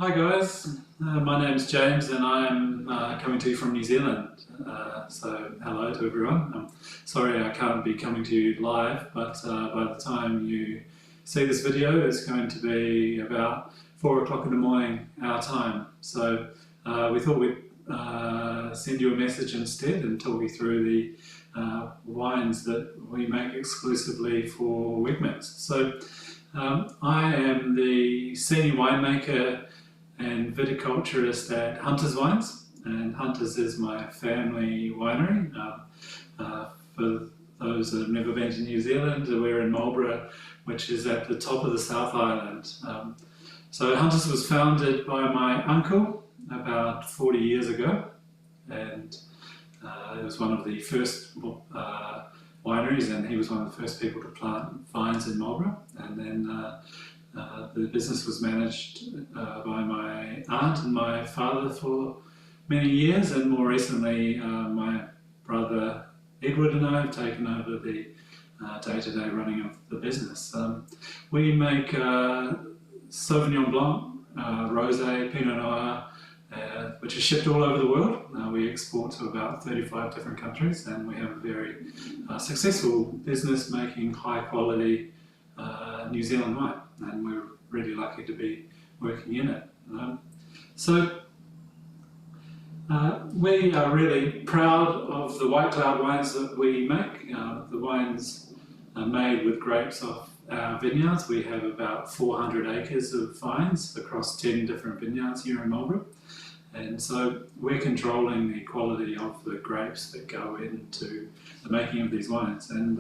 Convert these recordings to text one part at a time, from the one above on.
Hi guys, my name's James and I'm coming to you from New Zealand. So hello to everyone. Sorry I can't be coming to you live, but by the time you see this video it's going to be about 4 o'clock in the morning our time. So we thought we'd send you a message instead and talk you through the wines that we make exclusively for Wegmans. So I am the senior winemaker and viticulturist at Hunters Wines, and Hunters is my family winery. For those that have never been to New Zealand, we're in Marlborough, which is at the top of the South Island. So Hunters was founded by my uncle about 40 years ago, and it was one of the first wineries, and he was one of the first people to plant vines in Marlborough. And then the business was managed by my aunt and my father for many years, and more recently my brother Edward and I have taken over the day-to-day running of the business. We make Sauvignon Blanc, Rosé, Pinot Noir, which is shipped all over the world. We export to about 35 different countries, and we have a very successful business making high quality New Zealand wine, and we're really lucky to be working in it. We are really proud of the White Cloud wines that we make. The wines are made with grapes off our vineyards. We have about 400 acres of vines across 10 different vineyards here in Marlborough. And so we're controlling the quality of the grapes that go into the making of these wines. And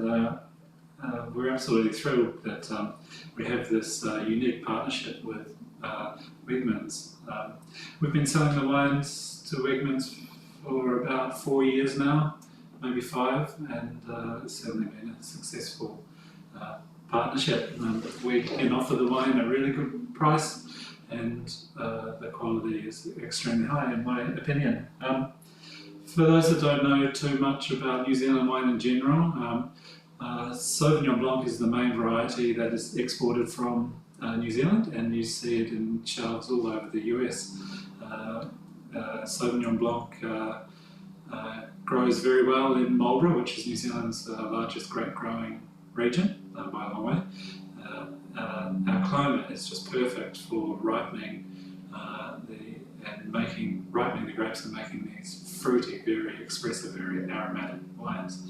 we're absolutely thrilled that we have this unique partnership with Wegmans. We've been selling the wines to Wegmans for about 4 years now, maybe 5, and it's certainly been a successful partnership. We can offer the wine at a really good price, and the quality is extremely high in my opinion. For those that don't know too much about New Zealand wine in general, Sauvignon Blanc is the main variety that is exported from New Zealand, and you see it in shelves all over the US. Sauvignon Blanc grows very well in Marlborough, which is New Zealand's largest grape growing region by a long way. Our climate is just perfect for ripening the grapes and making these fruity, very expressive, very aromatic wines.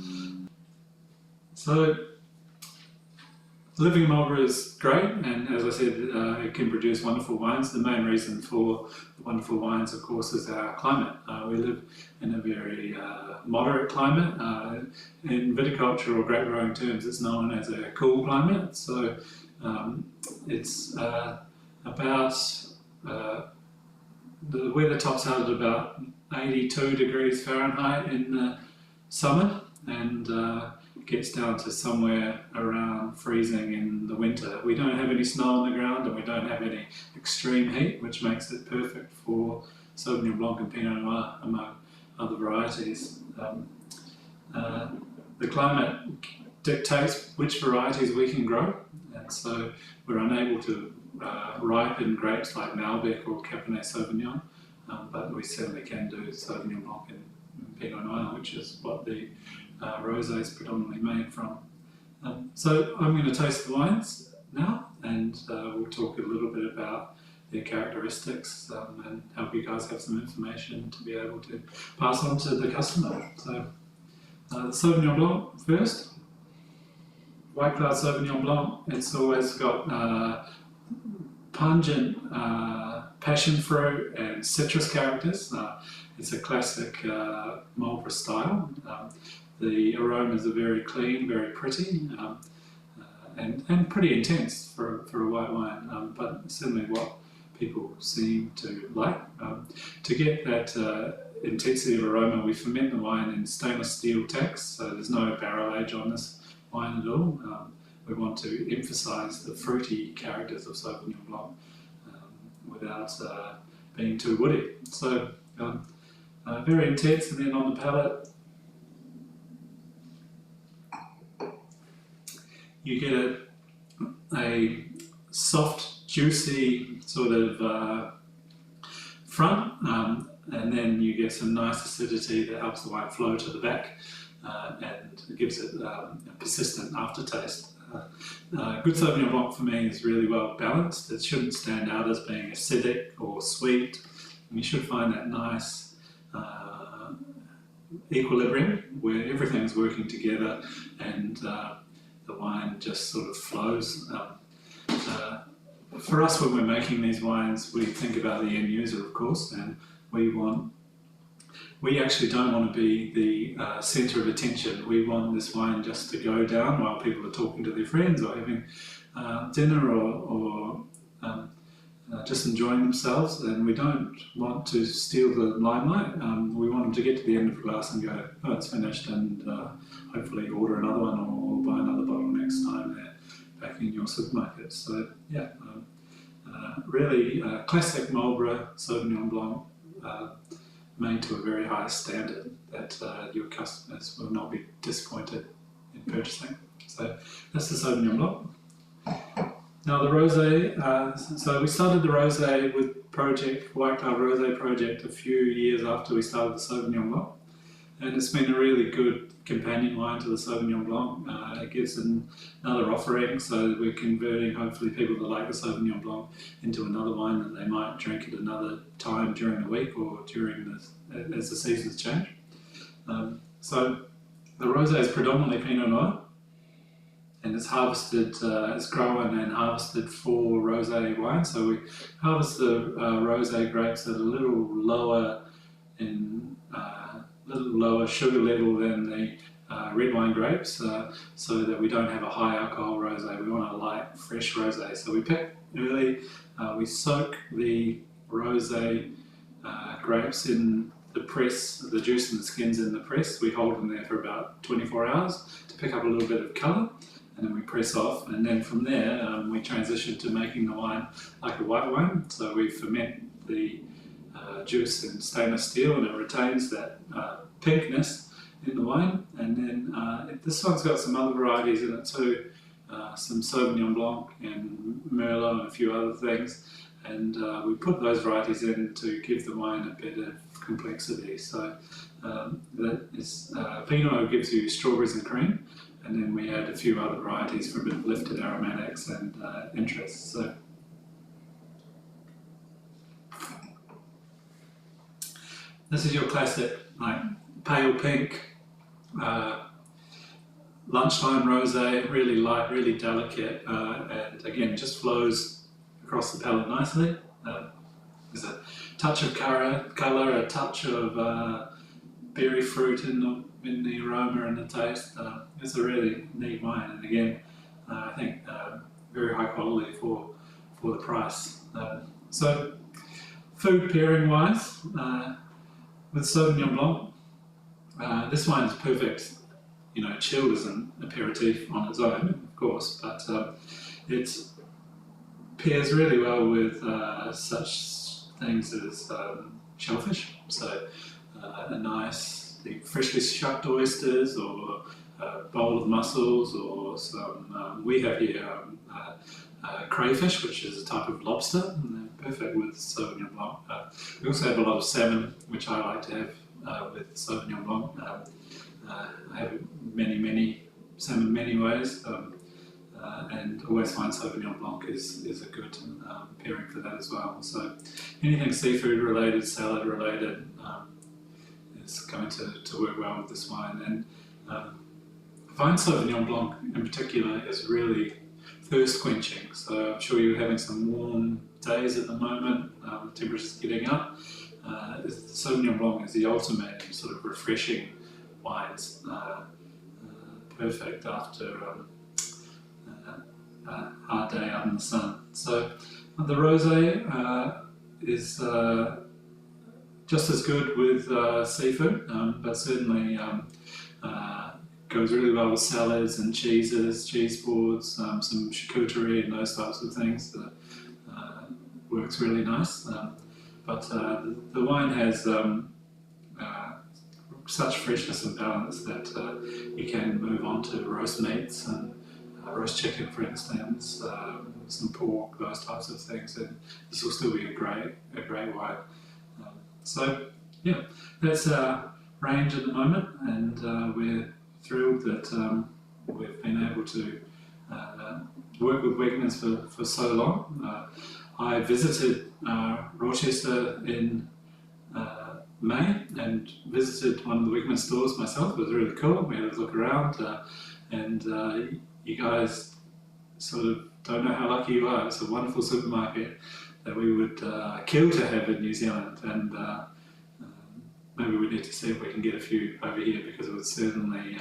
So living in Marlborough is great, and as I said, it can produce wonderful wines. The main reason for the wonderful wines, of course, is our climate. We live in a very moderate climate. In viticulture or grape growing terms, it's known as a cool climate. So it's about the weather tops out at about 82 degrees Fahrenheit in the summer, and gets down to somewhere around freezing in the winter. We don't have any snow on the ground, and we don't have any extreme heat, which makes it perfect for Sauvignon Blanc and Pinot Noir, among other varieties. The climate dictates which varieties we can grow, and so we're unable to ripen grapes like Malbec or Cabernet Sauvignon, but we certainly can do Sauvignon Blanc and Pinot Noir, which is what the rosé is predominantly made from. So I'm going to taste the wines now, and we'll talk a little bit about their characteristics and help you guys have some information to be able to pass on to the customer. So the Sauvignon Blanc first. White Cloud Sauvignon Blanc, it's always got pungent passion fruit and citrus characters. It's a classic Marlborough style. The aromas are very clean, very pretty, and pretty intense for a white wine, but certainly what people seem to like. To get that intensity of aroma, we ferment the wine in stainless steel tanks, so there's no barrel age on this wine at all. We want to emphasise the fruity characters of Sauvignon Blanc without being too woody. So very intense, and then on the palate you get a soft, juicy sort of front, and then you get some nice acidity that helps the wine flow to the back, and it gives it a persistent aftertaste. Good Sauvignon Blanc for me is really well balanced. It shouldn't stand out as being acidic or sweet. And you should find that nice equilibrium where everything's working together and the wine just sort of flows. For us, when we're making these wines, we think about the end user, of course, and we actually don't want to be the centre of attention. We want this wine just to go down while people are talking to their friends or having dinner or just enjoying themselves, and we don't want to steal the limelight. We want them to get to the end of the glass and go, oh, it's finished, and hopefully order another one or buy another bottle next time they're back in your supermarket. So yeah, really classic Marlborough Sauvignon Blanc, made to a very high standard that your customers will not be disappointed in purchasing. So that's the Sauvignon Blanc. Now the rosé, so we started the rosé with White Cloud Rosé project a few years after we started the Sauvignon Blanc, and it's been a really good companion wine to the Sauvignon Blanc. It gives another offering, so we're converting hopefully people that like the Sauvignon Blanc into another wine that they might drink at another time during the week or as the seasons change. So the rosé is predominantly Pinot Noir, and it's harvested, it's grown and harvested for rosé wine. So we harvest the rosé grapes at a little lower sugar level than the red wine grapes, so that we don't have a high alcohol rosé. We want a light, fresh rosé. So we pick early, we soak the rosé grapes in the press, the juice and the skins in the press. We hold them there for about 24 hours to pick up a little bit of colour, and then we press off, and then from there we transition to making the wine like a white wine. So we ferment the juice in stainless steel, and it retains that pinkness in the wine. And then this one's got some other varieties in it too, some Sauvignon Blanc and Merlot and a few other things, and we put those varieties in to give the wine a bit of complexity. So that is, Pinot gives you strawberries and cream, and then we add a few other varieties for a bit of lifted aromatics and interest. So this is your classic, like pale pink, lunchtime rosé, really light, really delicate, and again just flows across the palate nicely. There's a touch of colour, a touch of berry fruit in the aroma and the taste. It's a really neat wine, and again, I think very high quality for the price. So, food pairing wise, with Sauvignon Blanc, this wine is perfect. You know, chilled as an aperitif on its own, of course, but it pairs really well with such things as shellfish. So, a nice freshly shucked oysters, or a bowl of mussels, or some, we have here crayfish, which is a type of lobster, and they're perfect with Sauvignon Blanc. We also have a lot of salmon, which I like to have with Sauvignon Blanc. I have many salmon many ways, and always find Sauvignon Blanc is a good pairing for that as well. So anything seafood related, salad related, is going to work well with this wine. And I find Sauvignon Blanc in particular is really thirst quenching. So I'm sure you're having some warm days at the moment, the temperature's getting up. Sauvignon Blanc is the ultimate sort of refreshing wines, perfect after a hard day out in the sun. So the rosé is just as good with seafood, but certainly goes really well with salads and cheeses, cheese boards, some charcuterie and those types of things. Works really nice. But the wine has such freshness and balance that you can move on to roast meats and roast chicken, for instance, some pork, those types of things, and this will still be a great wine. So yeah, that's our range at the moment, and we're thrilled that we've been able to work with Wegmans for so long. I visited Rochester in May and visited one of the Wegmans stores myself. It was really cool. We had a look around, and you guys sort of don't know how lucky you are. It's a wonderful supermarket that we would kill to have in New Zealand, and maybe we need to see if we can get a few over here, because it would certainly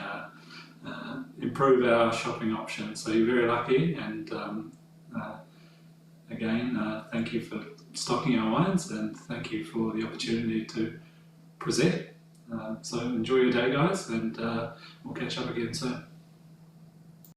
improve our shopping options. So you're very lucky, and again, thank you for stocking our wines, and thank you for the opportunity to present. So enjoy your day, guys, and we'll catch up again soon.